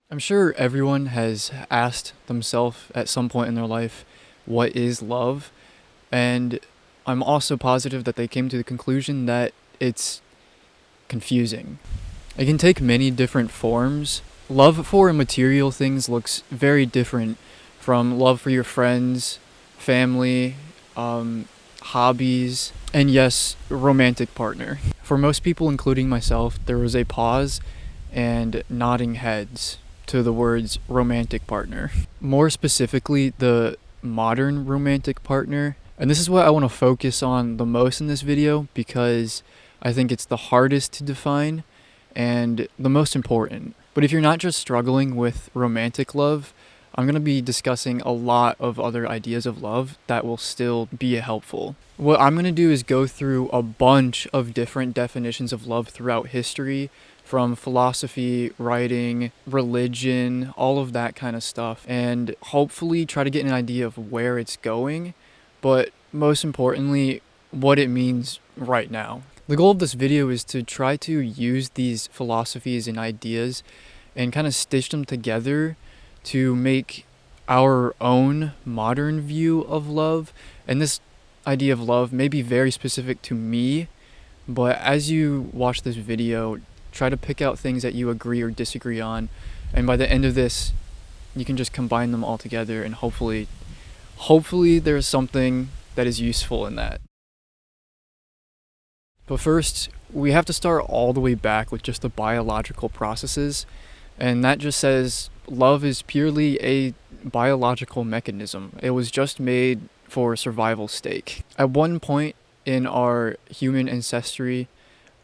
I'm sure everyone has asked themselves at some point in their life, what is love? And I'm also positive that they came to the conclusion that it's confusing. It can take many different forms. Love for material things looks very different from love for your friends, family, hobbies, and yes, romantic partner. For most people, including myself, there was a pause and nodding heads to the words romantic partner. More specifically, the modern romantic partner. And this is what I want to focus on the most in this video because I think it's the hardest to define and the most important. But if you're not just struggling with romantic love, I'm going to be discussing a lot of other ideas of love that will still be helpful. What I'm going to do is go through a bunch of different definitions of love throughout history, from philosophy, writing, religion, all of that kind of stuff, and hopefully try to get an idea of where it's going, but most importantly, what it means right now. The goal of this video is to try to use these philosophies and ideas and kind of stitch them together to make our own modern view of love. And this idea of love may be very specific to me, but as you watch this video, try to pick out things that you agree or disagree on, and by the end of this, you can just combine them all together, and hopefully there's something that is useful in that. But first, we have to start all the way back with just the biological processes, and that just says love is purely a biological mechanism. It was just made for survival sake. At one point in our human ancestry,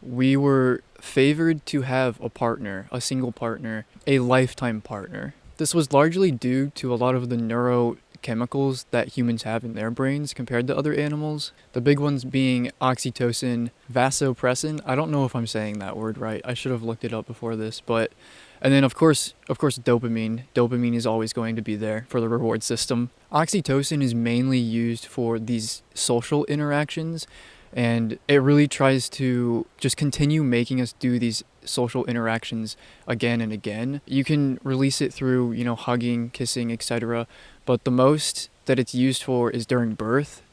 we were favored to have a partner, a single partner, a lifetime partner. This was largely due to a lot of the neurochemicals that humans have in their brains compared to other animals. The big ones being oxytocin, vasopressin. I don't know if I'm saying that word right. I should have looked it up before this, and then of course dopamine. Dopamine is always going to be there for the reward system. Oxytocin is mainly used for these social interactions, and it really tries to just continue making us do these social interactions again and again. You can release it through, hugging, kissing, etc. But the most that it's used for is during birth.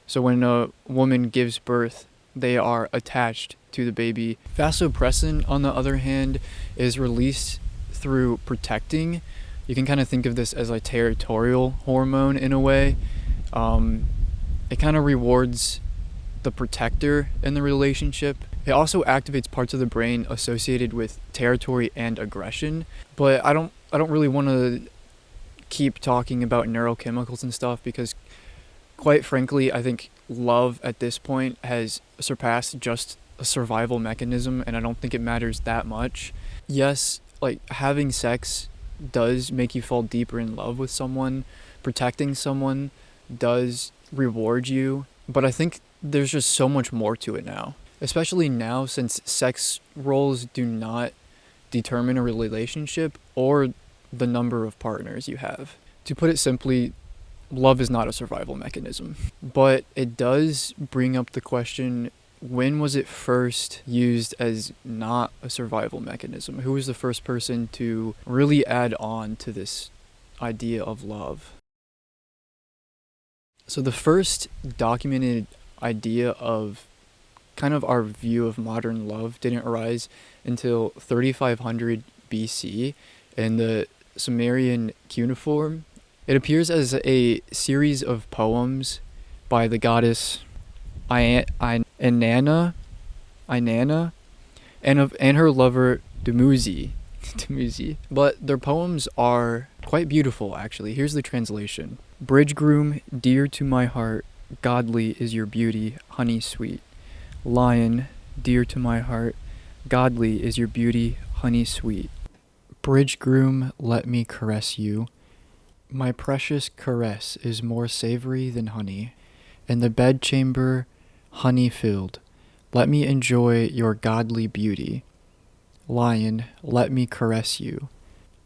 So when a woman gives birth, they are attached to the baby. Vasopressin, on the other hand, is released through protecting. You can kind of think of this as a territorial hormone in a way. It kind of rewards the protector in the relationship. It also activates parts of the brain associated with territory and aggression. But I don't really want to keep talking about neurochemicals and stuff because, quite frankly, I think love at this point has surpassed just a survival mechanism, and I don't think it matters that much. Yes, like having sex does make you fall deeper in love with someone. Protecting someone does reward you, but I think there's just so much more to it now, especially now since sex roles do not determine a relationship or the number of partners you have. To put it simply, love is not a survival mechanism, but it does bring up the question, when was it first used as not a survival mechanism? Who was the first person to really add on to this idea of love? So the first documented idea of kind of our view of modern love didn't arise until 3500 BC in the Sumerian cuneiform. It appears as a series of poems by the goddess Inanna, and her lover Dumuzi. Dumuzi. But their poems are quite beautiful, actually. Here's the translation. Bridegroom, dear to my heart, godly is your beauty, honey sweet. Lion, dear to my heart, godly is your beauty, honey sweet. Bridegroom, let me caress you. My precious caress is more savory than honey. In the bedchamber, honey filled, let me enjoy your godly beauty. Lion, let me caress you.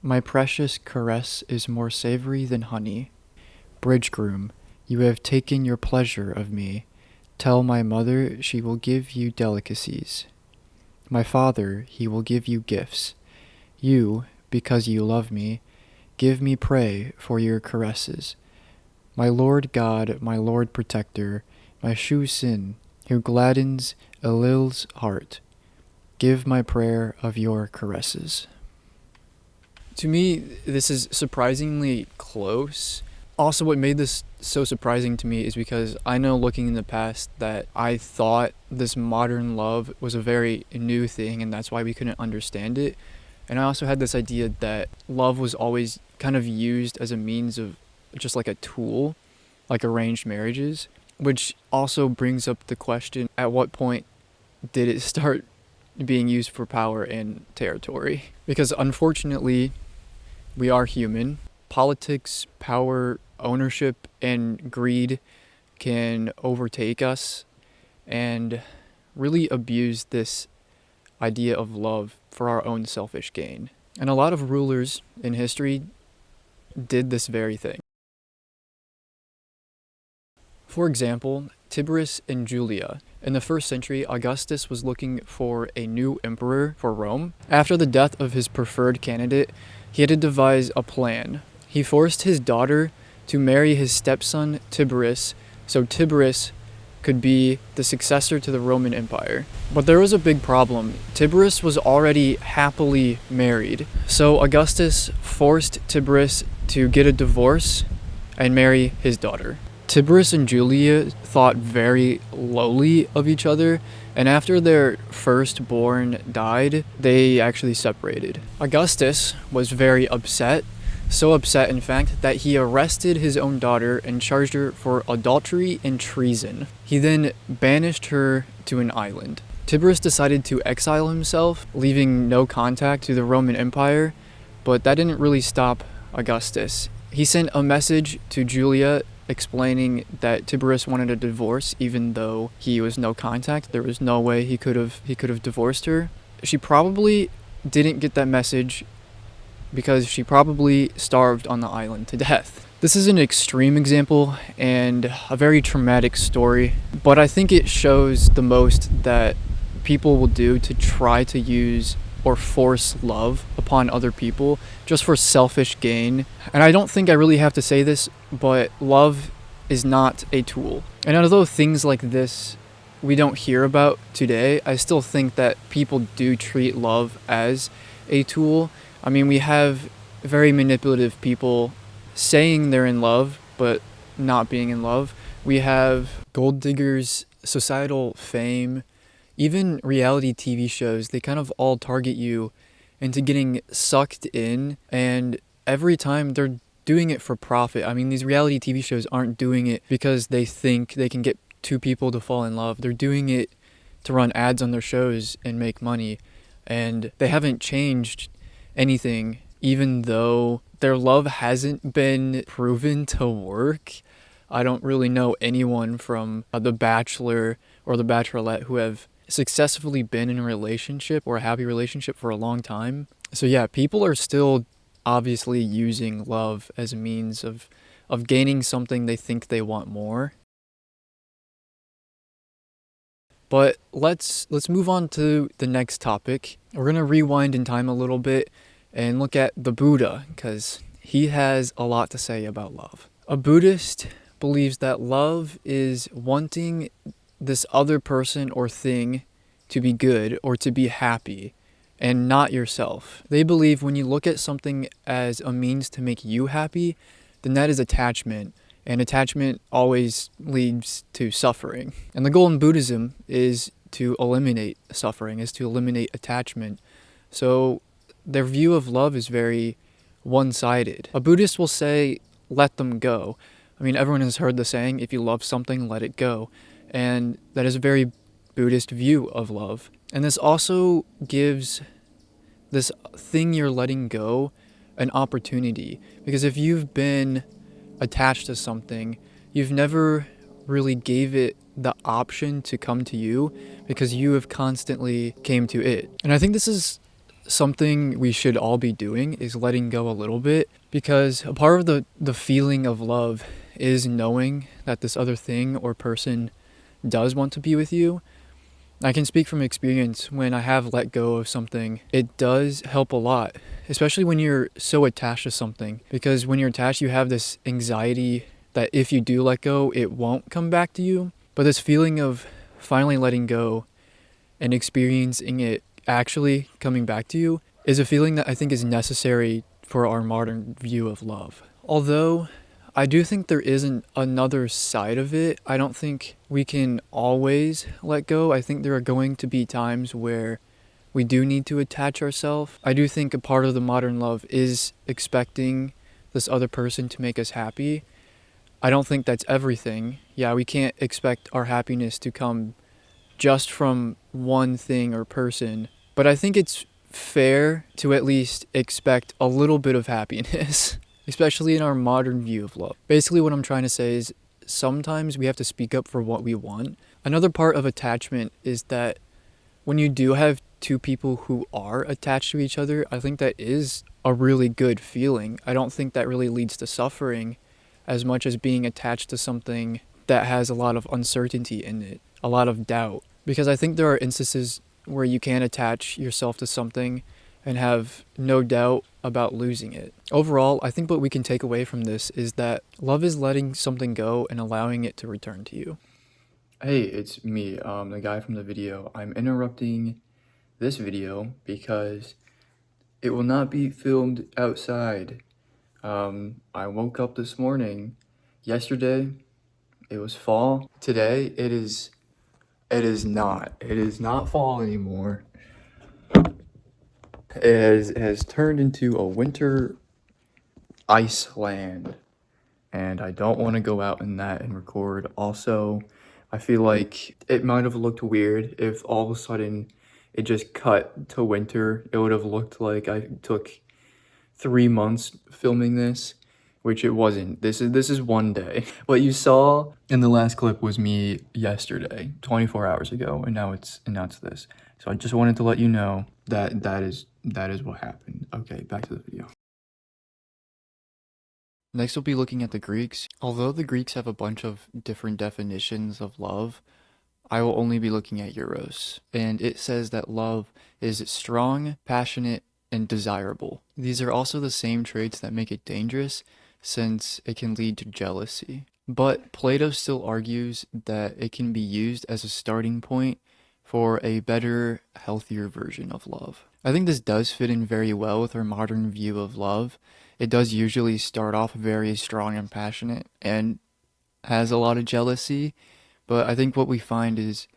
My precious caress is more savory than honey. Bridegroom, you have taken your pleasure of me. Tell my mother she will give you delicacies. My father, he will give you gifts. You, because you love me. Give me prey for your caresses. My Lord God, my Lord Protector, my Shu Sin, who gladdens Elil's heart. Give my prayer of your caresses. To me, this is surprisingly close. Also, what made this so surprising to me is because I know looking in the past that I thought this modern love was a very new thing and that's why we couldn't understand it. And I also had this idea that love was always kind of used as a means of just like a tool, like arranged marriages, which also brings up the question, at what point did it start being used for power and territory? Because unfortunately, we are human. Politics, power, ownership, and greed can overtake us and really abuse this idea of love for our own selfish gain. And a lot of rulers in history did this very thing. For example, Tiberius and Julia. In the 1st century, Augustus was looking for a new emperor for Rome. After the death of his preferred candidate, he had to devise a plan. He forced his daughter to marry his stepson Tiberius, so Tiberius could be the successor to the Roman Empire. But there was a big problem. Tiberius was already happily married, so Augustus forced Tiberius to get a divorce and marry his daughter. Tiberius and Julia thought very lowly of each other, and after their firstborn died, they actually separated. Augustus was very upset, so upset in fact that he arrested his own daughter and charged her for adultery and treason. He then banished her to an island. Tiberius decided to exile himself, leaving no contact to the Roman Empire, but that didn't really stop Augustus. He sent a message to Julia explaining that Tiberius wanted a divorce even though he was no contact. There was no way he could have divorced her. She probably didn't get that message because she probably starved on the island to death. This is an extreme example and a very traumatic story, but I think it shows the most that people will do to try to use or force love upon other people just for selfish gain. And I don't think I really have to say this, but love is not a tool. And although things like this we don't hear about today, I still think that people do treat love as a tool. I mean, we have very manipulative people saying they're in love, but not being in love. We have gold diggers, societal fame, even reality TV shows. They kind of all target you into getting sucked in, and every time they're doing it for profit. I mean, these reality TV shows aren't doing it because they think they can get two people to fall in love. They're doing it to run ads on their shows and make money, and they haven't changed anything, even though their love hasn't been proven to work. I don't really know anyone from The Bachelor or The Bachelorette who have successfully been in a relationship or a happy relationship for a long time. So yeah, people are still obviously using love as a means of gaining something they think they want more. But let's move on to the next topic. We're going to rewind in time a little bit and look at the Buddha, because he has a lot to say about love. A Buddhist believes that love is wanting this other person or thing to be good or to be happy, and not yourself. They believe when you look at something as a means to make you happy, then that is attachment, and attachment always leads to suffering. And the goal in Buddhism is to eliminate suffering, is to eliminate attachment. So their view of love is very one-sided. A Buddhist will say, let them go. I mean, everyone has heard the saying, if you love something, let it go. And that is a very Buddhist view of love. And this also gives this thing you're letting go an opportunity. Because if you've been attached to something, you've never really gave it the option to come to you because you have constantly came to it. And I think this is something we should all be doing, is letting go a little bit, because a part of the feeling of love is knowing that this other thing or person does want to be with you. I can speak from experience. When I have let go of something, it does help a lot, especially when you're so attached to something. Because when you're attached, you have this anxiety that if you do let go, it won't come back to you. But this feeling of finally letting go and experiencing it actually coming back to you is a feeling that I think is necessary for our modern view of love. Although I do think there is another side of it. I don't think we can always let go. I think there are going to be times where we do need to attach ourselves. I do think a part of the modern love is expecting this other person to make us happy. I don't think that's everything. Yeah, we can't expect our happiness to come just from one thing or person, but I think it's fair to at least expect a little bit of happiness, especially in our modern view of love. Basically, what I'm trying to say is sometimes we have to speak up for what we want. Another part of attachment is that when you do have two people who are attached to each other, I think that is a really good feeling. I don't think that really leads to suffering as much as being attached to something that has a lot of uncertainty in it, a lot of doubt. Because I think there are instances where you can attach yourself to something and have no doubt about losing it. Overall, I think what we can take away from this is that love is letting something go and allowing it to return to you. Hey, it's me, the guy from the video. I'm interrupting this video because it will not be filmed outside. I woke up this morning. Yesterday, it was fall. Today, it is not. It is not fall anymore. It has turned into a winter Iceland, and I don't want to go out in that and record. Also, I feel like it might have looked weird if all of a sudden it just cut to winter. It would have looked like I took 3 months filming this, which it wasn't. This is one day. What you saw in the last clip was me yesterday, 24 hours ago, and now it's this. So I just wanted to let you know that that is what happened. Okay, back to the video. Next, we'll be looking at the Greeks. Although the Greeks have a bunch of different definitions of love, I will only be looking at Euros. And it says that love is strong, passionate, and desirable. These are also the same traits that make it dangerous, since it can lead to jealousy. But Plato still argues that it can be used as a starting point for a better, healthier version of love. I think this does fit in very well with our modern view of love. It does usually start off very strong and passionate and has a lot of jealousy, but I think what we find is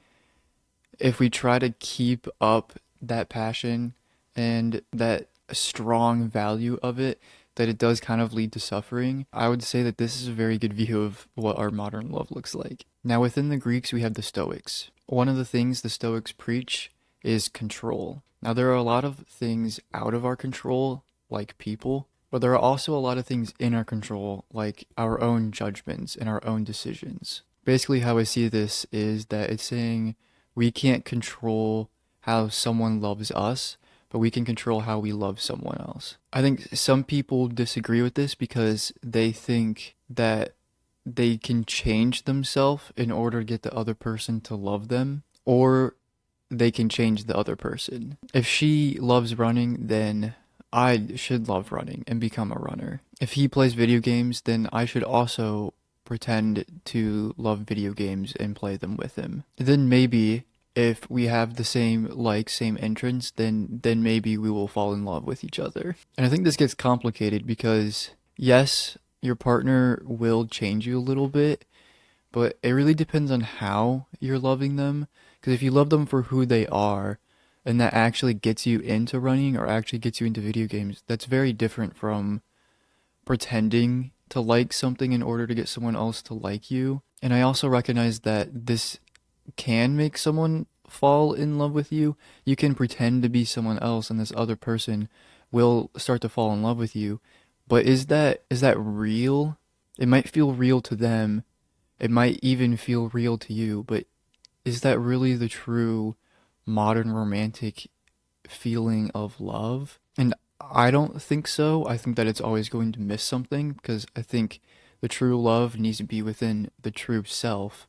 if we try to keep up that passion and that strong value of it, that it does kind of lead to suffering. I would say that this is a very good view of what our modern love looks like. Now, within the Greeks, we have the Stoics. One of the things the Stoics preach is control. Now, there are a lot of things out of our control, like people, but there are also a lot of things in our control, like our own judgments and our own decisions. Basically, how I see this is that it's saying we can't control how someone loves us, but we can control how we love someone else. I think some people disagree with this because they think that they can change themselves in order to get the other person to love them, or they can change the other person. If she loves running, then I should love running and become a runner. If he plays video games, then I should also pretend to love video games and play them with him. Then maybe if we have the same same entrance, then maybe we will fall in love with each other. And I think this gets complicated because yes, your partner will change you a little bit, but it really depends on how you're loving them. Because if you love them for who they are, and that actually gets you into running or actually gets you into video games, that's very different from pretending to like something in order to get someone else to like you. And I also recognize that this can make someone fall in love with you. You can pretend to be someone else and this other person will start to fall in love with you. But is that real? It might feel real to them. It might even feel real to you, but is that really the true modern romantic feeling of love? And I don't think so. I think that it's always going to miss something because I think the true love needs to be within the true self.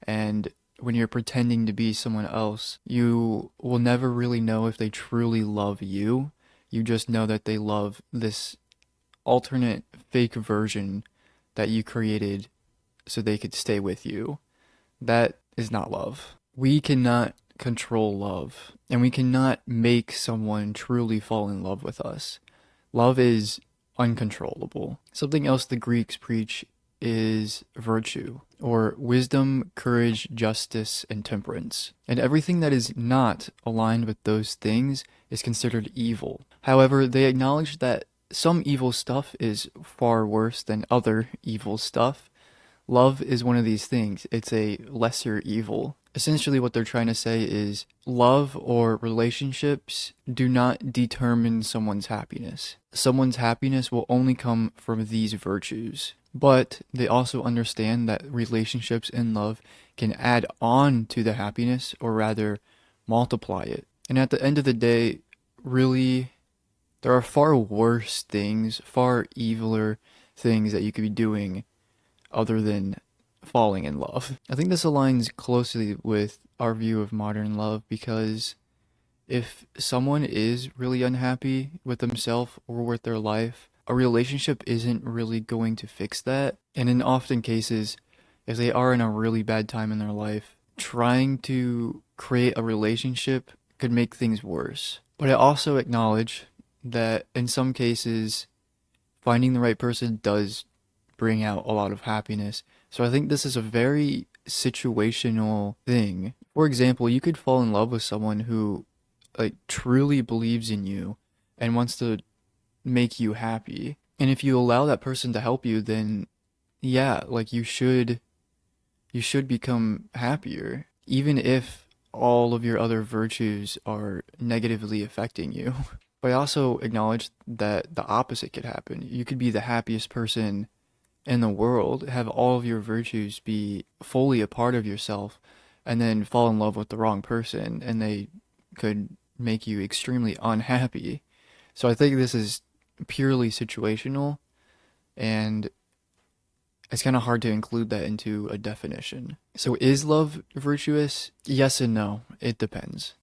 And when you're pretending to be someone else, you will never really know if they truly love you. You just know that they love this alternate fake version that you created so they could stay with you. That is not love. We cannot control love, and we cannot make someone truly fall in love with us. Love is uncontrollable. Something else the Greeks preach is virtue, or wisdom, courage, justice, and temperance. And everything that is not aligned with those things is considered evil. However, they acknowledge that some evil stuff is far worse than other evil stuff. Love is one of these things. It's a lesser evil. Essentially, what they're trying to say is love or relationships do not determine someone's happiness. Someone's happiness will only come from these virtues. But they also understand that relationships and love can add on to the happiness, or rather multiply it. And at the end of the day, really, there are far worse things, far eviler things that you could be doing other than falling in love. I think this aligns closely with our view of modern love, because if someone is really unhappy with themselves or with their life, a relationship isn't really going to fix that. And in often cases, if they are in a really bad time in their life, trying to create a relationship could make things worse. But I also acknowledge that in some cases, finding the right person does bring out a lot of happiness. So I think this is a very situational thing. For example, you could fall in love with someone who truly believes in you and wants to make you happy. And if you allow that person to help you, then yeah, you should become happier, even if all of your other virtues are negatively affecting you. But I also acknowledge that the opposite could happen. You could be the happiest person in the world, have all of your virtues be fully a part of yourself, and then fall in love with the wrong person, and they could make you extremely unhappy. So I think this is purely situational, and it's kind of hard to include that into a definition. So is love virtuous? Yes and no. It depends.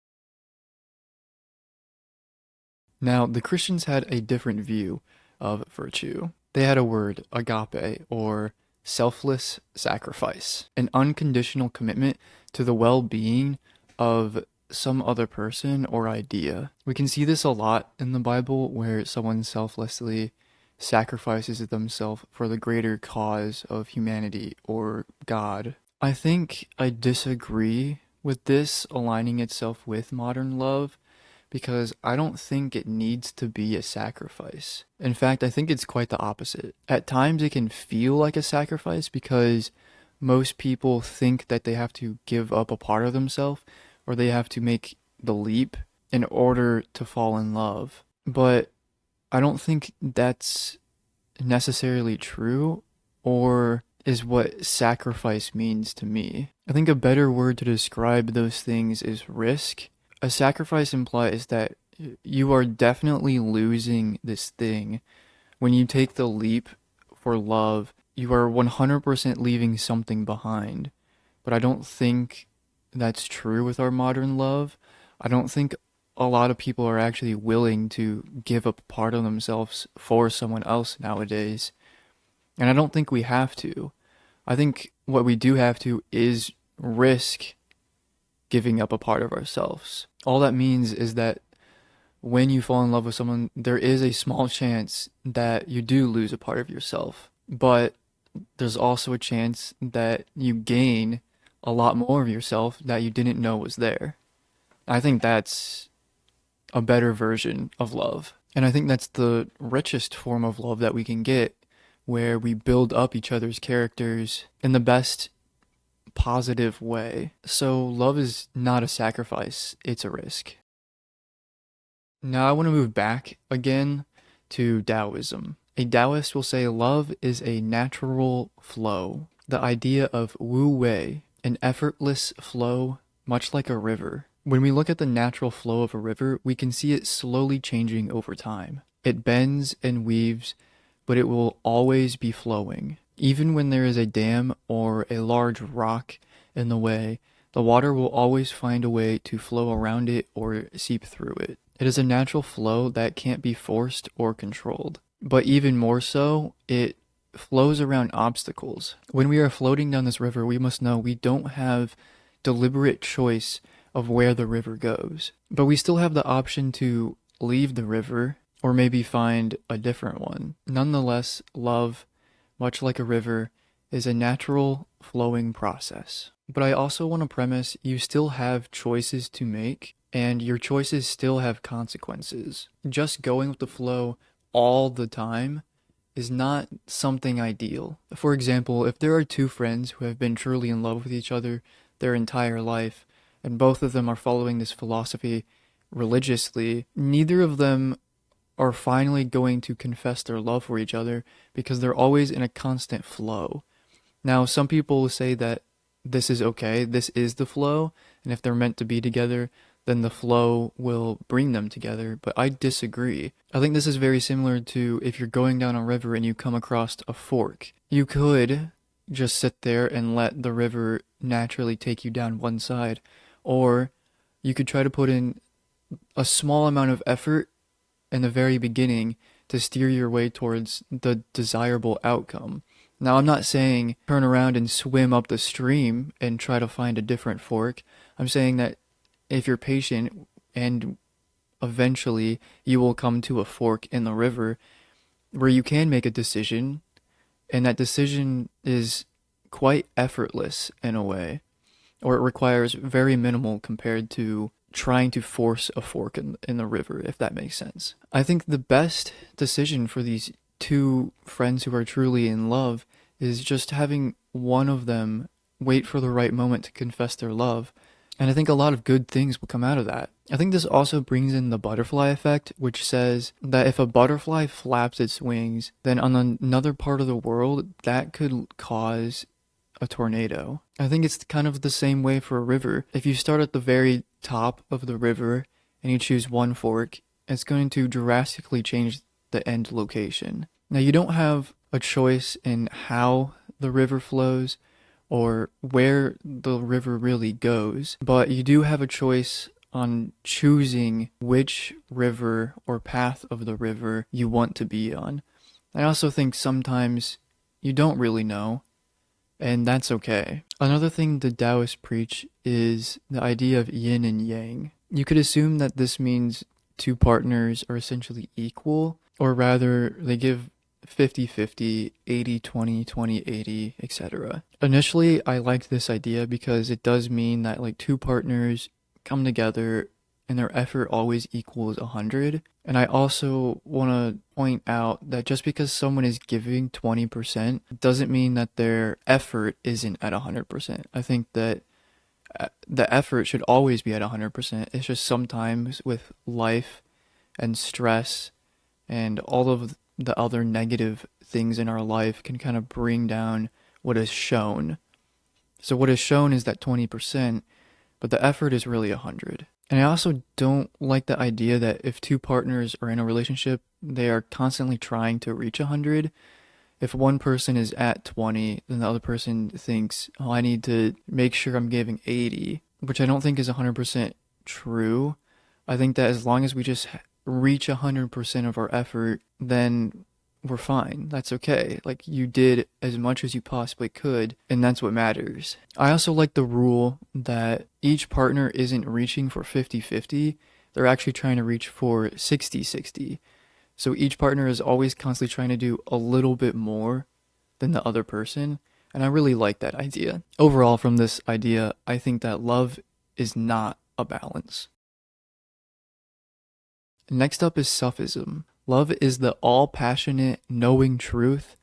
Now, the Christians had a different view of virtue. They had a word, agape, or selfless sacrifice, an unconditional commitment to the well-being of some other person or idea. We can see this a lot in the Bible, where someone selflessly sacrifices themselves for the greater cause of humanity or God. I think I disagree with this aligning itself with modern love, because I don't think it needs to be a sacrifice. In fact, I think it's quite the opposite. At times it can feel like a sacrifice because most people think that they have to give up a part of themselves, or they have to make the leap in order to fall in love. But I don't think that's necessarily true, or is what sacrifice means to me. I think a better word to describe those things is risk. A sacrifice implies that you are definitely losing this thing. When you take the leap for love, you are 100% leaving something behind. But I don't think that's true with our modern love. I don't think a lot of people are actually willing to give up part of themselves for someone else nowadays. And I don't think we have to. I think what we do have to is risk giving up a part of ourselves. All that means is that when you fall in love with someone, there is a small chance that you do lose a part of yourself. But there's also a chance that you gain a lot more of yourself that you didn't know was there. I think that's a better version of love. And I think that's the richest form of love that we can get, where we build up each other's characters in the best positive way. So love is not a sacrifice, it's a risk. Now I want to move back again to Taoism. A Taoist will say love is a natural flow. The idea of wu wei, an effortless flow, much like a river. When we look at the natural flow of a river, we can see it slowly changing over time. It bends and weaves, but it will always be flowing. Even when there is a dam or a large rock in the way, the water will always find a way to flow around it or seep through it. It is a natural flow that can't be forced or controlled. But even more so, it flows around obstacles. When we are floating down this river, we must know we don't have deliberate choice of where the river goes. But we still have the option to leave the river or maybe find a different one. Nonetheless, love, much like a river, is a natural flowing process. But I also want to premise you still have choices to make, and your choices still have consequences. Just going with the flow all the time is not something ideal. For example, if there are two friends who have been truly in love with each other their entire life, and both of them are following this philosophy religiously, neither of them are finally going to confess their love for each other because they're always in a constant flow. Now, some people will say that this is okay, this is the flow, and if they're meant to be together, then the flow will bring them together, but I disagree. I think this is very similar to if you're going down a river and you come across a fork. You could just sit there and let the river naturally take you down one side, or you could try to put in a small amount of effort in the very beginning to steer your way towards the desirable outcome. Now, I'm not saying turn around and swim up the stream and try to find a different fork. I'm saying that if you're patient and eventually you will come to a fork in the river where you can make a decision, and that decision is quite effortless in a way, or it requires very minimal compared to trying to force a fork in the river, if that makes sense. I think the best decision for these two friends who are truly in love is just having one of them wait for the right moment to confess their love. And I think a lot of good things will come out of that. I think this also brings in the butterfly effect, which says that if a butterfly flaps its wings, then on another part of the world, that could cause a tornado. I think it's kind of the same way for a river. If you start at the very top of the river and you choose one fork, it's going to drastically change the end location. Now, you don't have a choice in how the river flows or where the river really goes, but you do have a choice on choosing which river or path of the river you want to be on. I also think sometimes you don't really know, and that's okay. Another thing the Taoists preach is the idea of yin and yang. You could assume that this means two partners are essentially equal, or rather, they give 50-50, 80-20, 20-80, etc. Initially, I liked this idea because it does mean that like two partners come together and their effort always equals 100. And I also want to point out that just because someone is giving 20% doesn't mean that their effort isn't at 100%. I think that the effort should always be at 100%. It's just sometimes with life and stress and all of the other negative things in our life can kind of bring down what is shown. So what is shown is that 20%, but the effort is really 100. And I also don't like the idea that if two partners are in a relationship, they are constantly trying to reach 100. If one person is at 20, then the other person thinks, oh, I need to make sure I'm giving 80, which I don't think is 100% true. I think that as long as we just reach 100% of our effort, then we're fine. That's okay. Like, you did as much as you possibly could, and that's what matters. I also like the rule that each partner isn't reaching for 50-50. They're actually trying to reach for 60-60. So each partner is always constantly trying to do a little bit more than the other person, and I really like that idea. Overall, from this idea, I think that love is not a balance. Next up is Sufism. Love is the all-passionate, knowing truth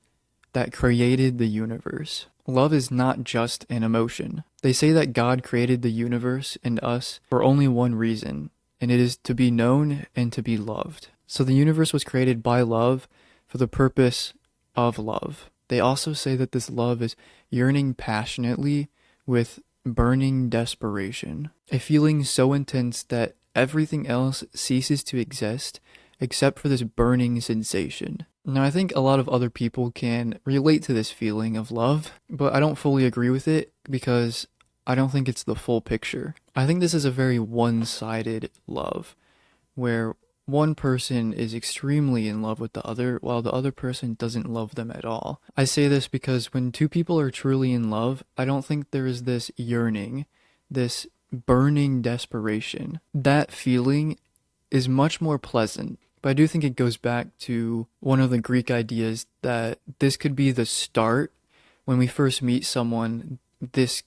that created the universe. Love is not just an emotion. They say that God created the universe and us for only one reason, and it is to be known and to be loved. So the universe was created by love for the purpose of love. They also say that this love is yearning passionately with burning desperation, a feeling so intense that everything else ceases to exist except for this burning sensation. Now, I think a lot of other people can relate to this feeling of love, but I don't fully agree with it because I don't think it's the full picture. I think this is a very one-sided love, where one person is extremely in love with the other while the other person doesn't love them at all. I say this because when two people are truly in love, I don't think there is this yearning, this burning desperation. That feeling is much more pleasant. But I do think it goes back to one of the Greek ideas that this could be the start. When we first meet someone, this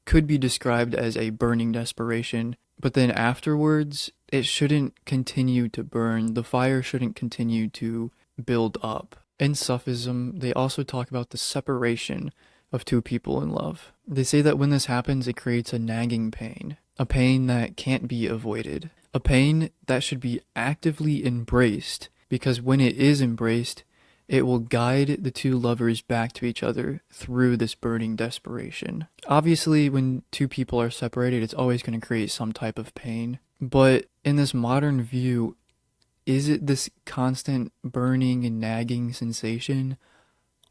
could be described as a burning desperation, but then afterwards, it shouldn't continue to burn. The fire shouldn't continue to build up. In Sufism, they also talk about the separation of two people in love. They say that when this happens, it creates a nagging pain, a pain that can't be avoided, a pain that should be actively embraced, because when it is embraced, it will guide the two lovers back to each other through this burning desperation. Obviously, when two people are separated, it's always going to create some type of pain. But in this modern view, is it this constant burning and nagging sensation?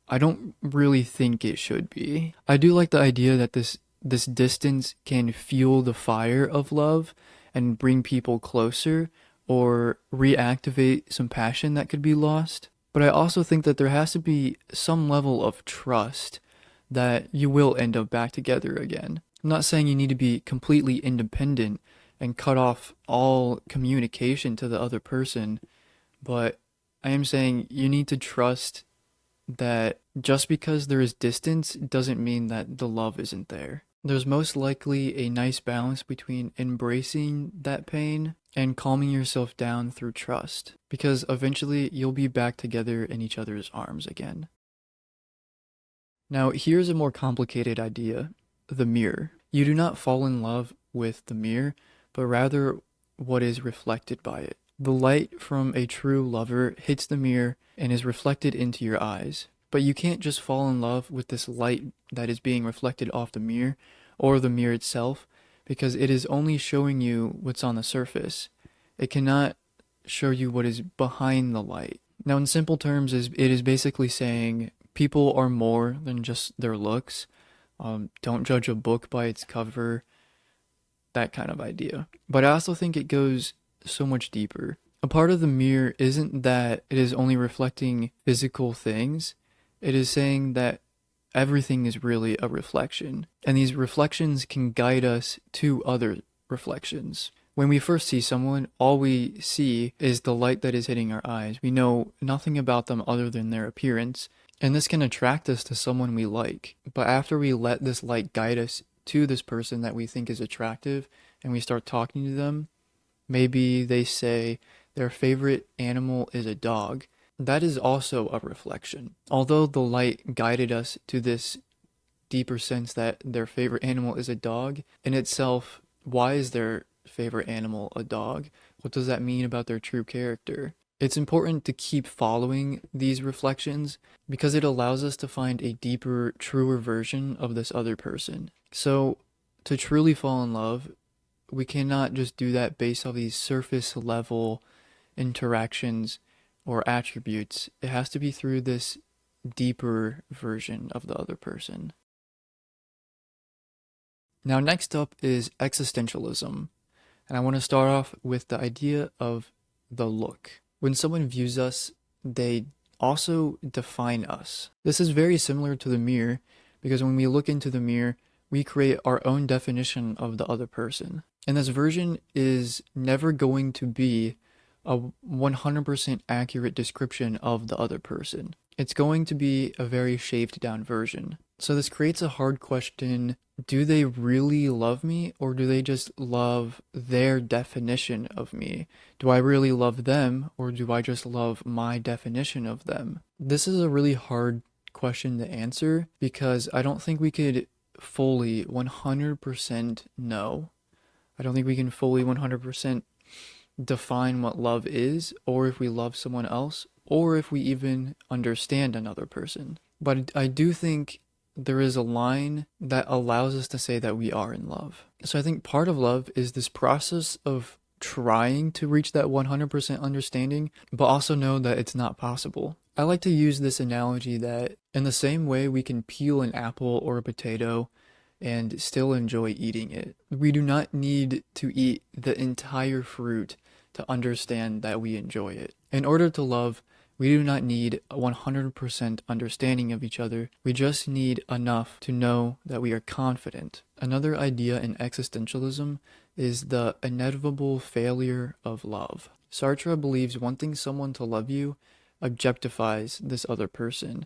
I don't really think it should be. I do like the idea that this distance can fuel the fire of love and bring people closer or reactivate some passion that could be lost. But I also think that there has to be some level of trust that you will end up back together again. I'm not saying you need to be completely independent and cut off all communication to the other person, but I am saying you need to trust that just because there is distance doesn't mean that the love isn't there. There's most likely a nice balance between embracing that pain and calming yourself down through trust, because eventually you'll be back together in each other's arms again. Now, here's a more complicated idea: the mirror. You do not fall in love with the mirror, but rather what is reflected by it. The light from a true lover hits the mirror and is reflected into your eyes. But you can't just fall in love with this light that is being reflected off the mirror or the mirror itself, because it is only showing you what's on the surface. It cannot show you what is behind the light. Now, in simple terms, it is basically saying people are more than just their looks. Don't judge a book by its cover, that kind of idea. But I also think it goes so much deeper. A part of the mirror isn't that it is only reflecting physical things. It is saying that everything is really a reflection, and these reflections can guide us to other reflections. When we first see someone, all we see is the light that is hitting our eyes. We know nothing about them other than their appearance, and this can attract us to someone we like. But after we let this light guide us to this person that we think is attractive, and we start talking to them, maybe they say their favorite animal is a dog. That is also a reflection. Although the light guided us to this deeper sense that their favorite animal is a dog, in itself, why is their favorite animal a dog? What does that mean about their true character? It's important to keep following these reflections because it allows us to find a deeper, truer version of this other person. So, to truly fall in love, we cannot just do that based off these surface level interactions or attributes. It has to be through this deeper version of the other person. Now, next up is existentialism. And I want to start off with the idea of the look. When someone views us, they also define us. This is very similar to the mirror, because when we look into the mirror, we create our own definition of the other person. And this version is never going to be a 100% accurate description of the other person. It's going to be a very shaved down version. So this creates a hard question: do they really love me, or do they just love their definition of me? Do I really love them, or do I just love my definition of them? This is a really hard question to answer, because I don't think we could fully 100% know. I don't think we can fully 100% define what love is, or if we love someone else, or if we even understand another person. But I do think there is a line that allows us to say that we are in love. So I think part of love is this process of trying to reach that 100% understanding, but also know that it's not possible. I like to use this analogy that in the same way we can peel an apple or a potato and still enjoy eating it. We do not need to eat the entire fruit to understand that we enjoy it. In order to love, we do not need a 100% understanding of each other. We just need enough to know that we are confident. Another idea in existentialism is the inevitable failure of love. Sartre believes wanting someone to love you objectifies this other person,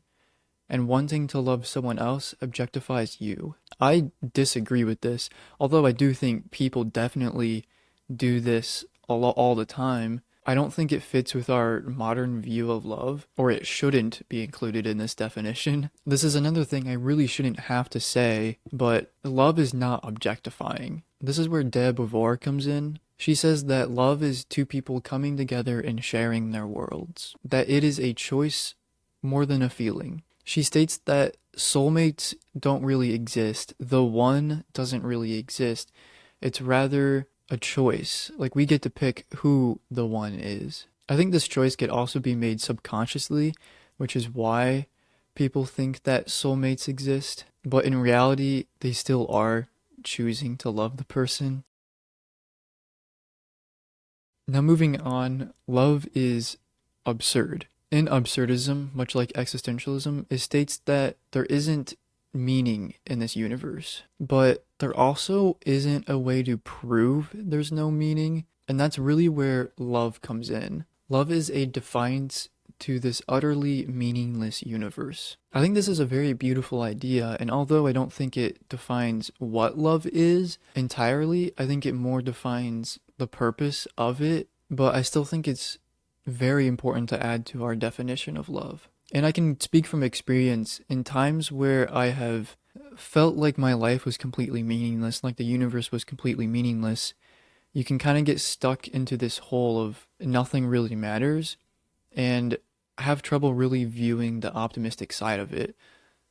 and wanting to love someone else objectifies you. I disagree with this, although I do think people definitely do this all the time. I don't think it fits with our modern view of love, or it shouldn't be included in this definition. This is another thing I really shouldn't have to say, but love is not objectifying. This is where de Beauvoir comes in. She says that love is two people coming together and sharing their worlds, that it is a choice more than a feeling. She states that soulmates don't really exist. The one doesn't really exist. It's rather a choice. Like, we get to pick who the one is. I think this choice could also be made subconsciously, which is why people think that soulmates exist. But in reality, they still are choosing to love the person. Now, moving on, love is absurd. In absurdism, much like existentialism, it states that there isn't meaning in this universe, but there also isn't a way to prove there's no meaning, and that's really where love comes in. Love is a defiance to this utterly meaningless universe. I think this is a very beautiful idea, and although I don't think it defines what love is entirely, I think it more defines the purpose of it, but I still think it's very important to add to our definition of love. And I can speak from experience in times where I have felt like my life was completely meaningless, like the universe was completely meaningless. You can kind of get stuck into this hole of nothing really matters and have trouble really viewing the optimistic side of it.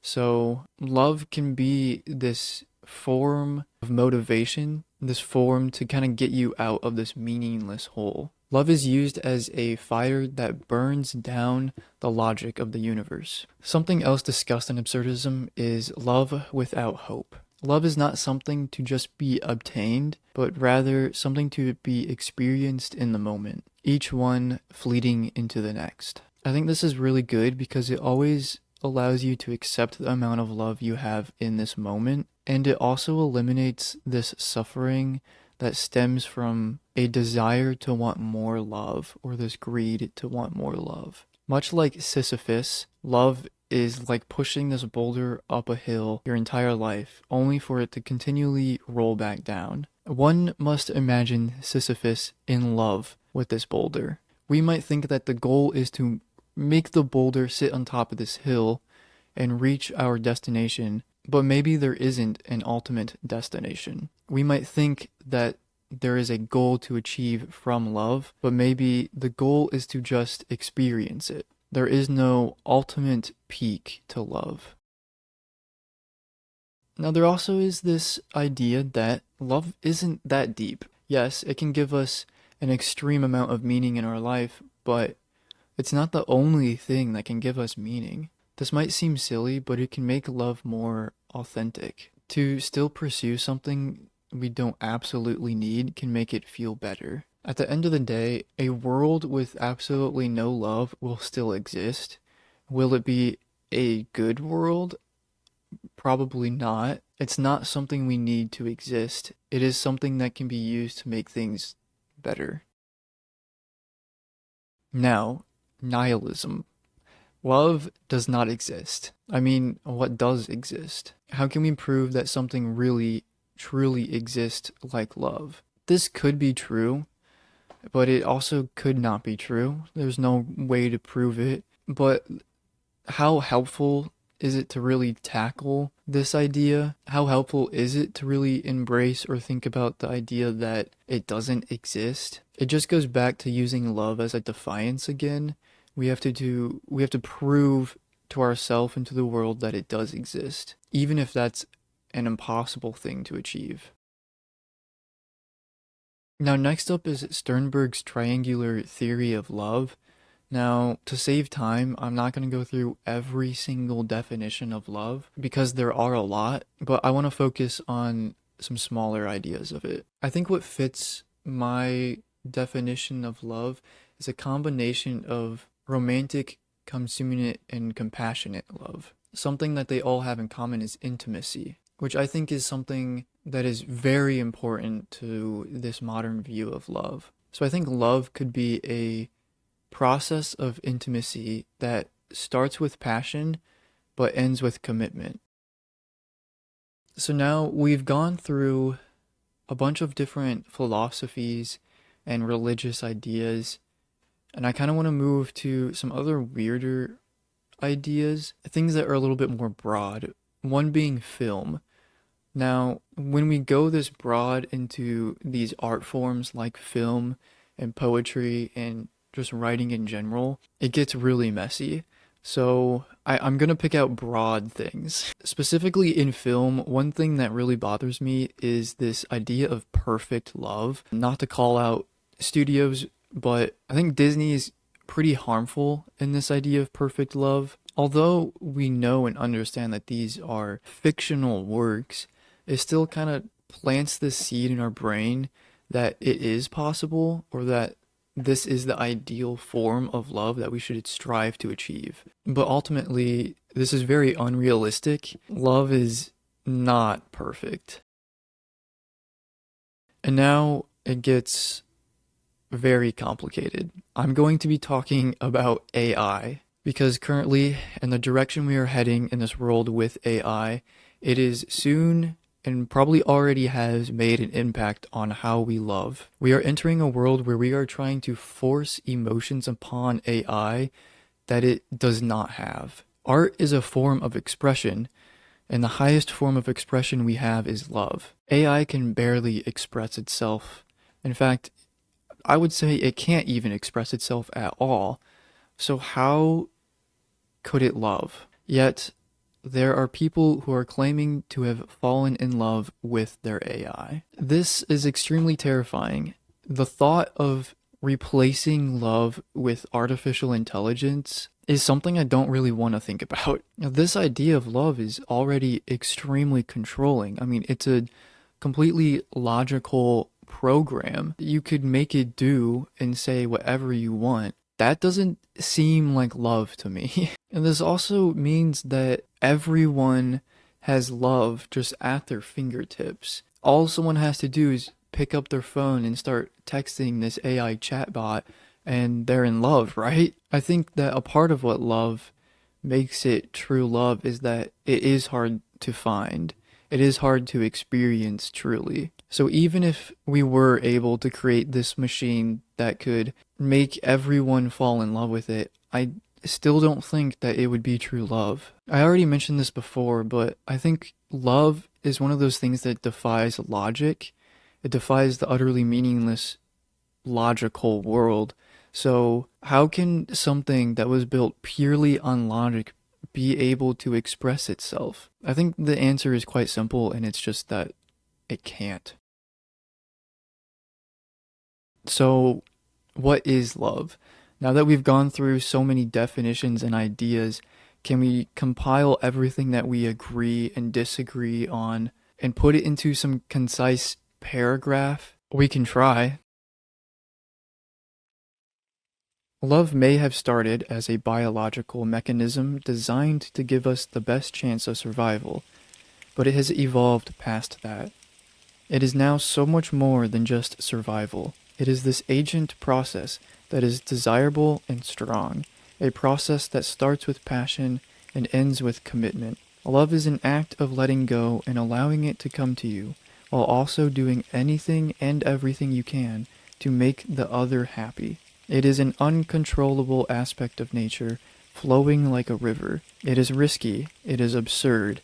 So, love can be this form of motivation, this form to kind of get you out of this meaningless hole. Love is used as a fire that burns down the logic of the universe. Something else discussed in absurdism is love without hope. Love is not something to just be obtained, but rather something to be experienced in the moment, each one fleeting into the next. I think this is really good because it always allows you to accept the amount of love you have in this moment, and it also eliminates this suffering that stems from a desire to want more love, or this greed to want more love. Much like Sisyphus, love is like pushing this boulder up a hill your entire life, only for it to continually roll back down. One must imagine Sisyphus in love with this boulder. We might think that the goal is to make the boulder sit on top of this hill and reach our destination, but maybe there isn't an ultimate destination. We might think that there is a goal to achieve from love, but maybe the goal is to just experience it. There is no ultimate peak to love. Now, there also is this idea that love isn't that deep. Yes, it can give us an extreme amount of meaning in our life, but it's not the only thing that can give us meaning. This might seem silly, but it can make love more authentic. To still pursue something we don't absolutely need can make it feel better. At the end of the day, a world with absolutely no love will still exist. Will it be a good world? Probably not. It's not something we need to exist. It is something that can be used to make things better. Now, nihilism. Love does not exist. I mean, what does exist? How can we prove that something really, truly exists like love? This could be true, but it also could not be true. There's no way to prove it. But how helpful is it to really tackle this idea? How helpful is it to really embrace or think about the idea that it doesn't exist? It just goes back to using love as a defiance again. We have to prove to ourselves and to the world that it does exist, even if that's an impossible thing to achieve. Now, next up is Sternberg's triangular theory of love. Now, to save time, I'm not going to go through every single definition of love because there are a lot, but I want to focus on some smaller ideas of it. I think what fits my definition of love is a combination of romantic, consummate, and compassionate love. Something that they all have in common is intimacy, which I think is something that is very important to this modern view of love. So I think love could be a process of intimacy that starts with passion but ends with commitment. So now we've gone through a bunch of different philosophies and religious ideas, and I kind of want to move to some other weirder ideas, things that are a little bit more broad. One being film. Now, when we go this broad into these art forms like film and poetry and just writing in general, it gets really messy. So I'm gonna pick out broad things. Specifically in film, one thing that really bothers me is this idea of perfect love. Not to call out studios, but I think Disney is pretty harmful in this idea of perfect love. Although we know and understand that these are fictional works, it still kind of plants this seed in our brain that it is possible or that this is the ideal form of love that we should strive to achieve. But ultimately, this is very unrealistic. Love is not perfect. And now it gets very complicated. I'm going to be talking about AI because currently, in the direction we are heading in this world with AI, it is soon and probably already has made an impact on how we love. We are entering a world where we are trying to force emotions upon AI that it does not have. Art is a form of expression, and the highest form of expression we have is love. AI can barely express itself. In fact, I would say it can't even express itself at all. So how could it love? Yet, there are people who are claiming to have fallen in love with their AI. This is extremely terrifying. The thought of replacing love with artificial intelligence is something I don't really want to think about. Now, this idea of love is already extremely controlling. I mean, it's a completely logical program. You could make it do and say whatever you want. That doesn't seem like love to me. And this also means that everyone has love just at their fingertips. All someone has to do is pick up their phone and start texting this AI chatbot, and they're in love, right? I think that a part of what love makes it true love is that it is hard to find. It is hard to experience truly. So even if we were able to create this machine that could make everyone fall in love with it, I still don't think that it would be true love. I already mentioned this before, but I think love is one of those things that defies logic. It defies the utterly meaningless logical world. So how can something that was built purely on logic be able to express itself? I think the answer is quite simple, and it's just that it can't. So, what is love? Now that we've gone through so many definitions and ideas, can we compile everything that we agree and disagree on and put it into some concise paragraph? We can try. Love may have started as a biological mechanism designed to give us the best chance of survival, but it has evolved past that. It is now so much more than just survival. It is this agent process that is desirable and strong, a process that starts with passion and ends with commitment. Love is an act of letting go and allowing it to come to you, while also doing anything and everything you can to make the other happy. It is an uncontrollable aspect of nature, flowing like a river. It is risky. It is absurd.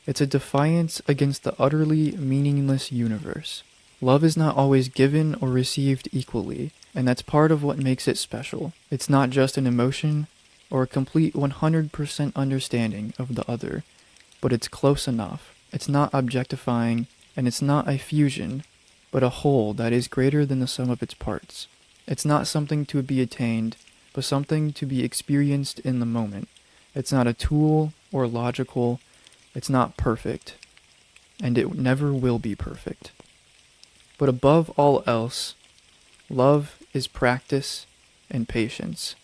It's a defiance against the utterly meaningless universe. Love is not always given or received equally, and that's part of what makes it special. It's not just an emotion or a complete 100% understanding of the other, but it's close enough. It's not objectifying, and it's not a fusion, but a whole that is greater than the sum of its parts. It's not something to be attained, but something to be experienced in the moment. It's not a tool or logical. It's not perfect, and it never will be perfect. But above all else, love is practice and patience.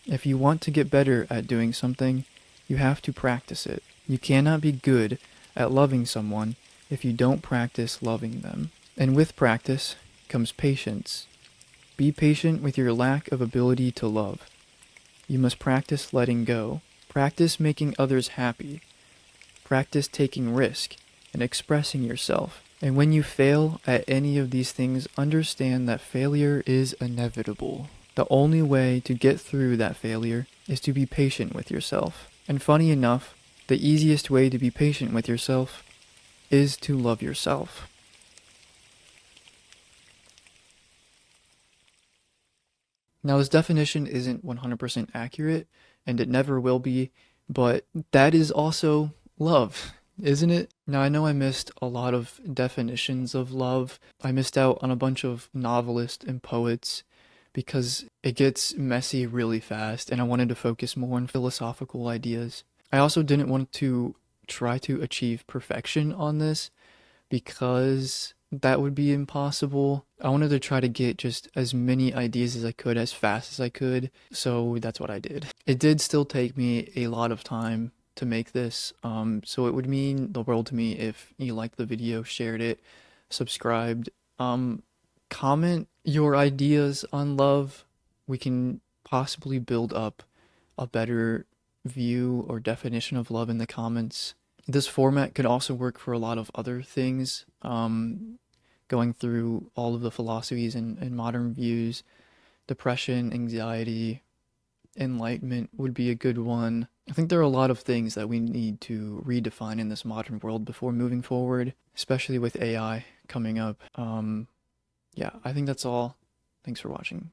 If you want to get better at doing something, you have to practice it. You cannot be good at loving someone if you don't practice loving them. And with practice comes patience. Be patient with your lack of ability to love. You must practice letting go. Practice making others happy. Practice taking risk and expressing yourself. And when you fail at any of these things, understand that failure is inevitable. The only way to get through that failure is to be patient with yourself. And funny enough, the easiest way to be patient with yourself is to love yourself. Now, this definition isn't 100% accurate, and it never will be, but that is also love, isn't it? Now, I know I missed a lot of definitions of love. I missed out on a bunch of novelists and poets because it gets messy really fast, and I wanted to focus more on philosophical ideas. I also didn't want to try to achieve perfection on this because that would be impossible. I wanted to try to get just as many ideas as I could as fast as I could, so that's what I did. It did still take me a lot of time to make this, so it would mean the world to me if you liked the video, shared it, subscribed, comment your ideas on love. We can possibly build up a better view or definition of love in the comments. This format could also work for a lot of other things, going through all of the philosophies and modern views. Depression, anxiety, enlightenment would be a good one. I think there are a lot of things that we need to redefine in this modern world before moving forward, especially with AI coming up. Yeah, I think that's all. Thanks for watching.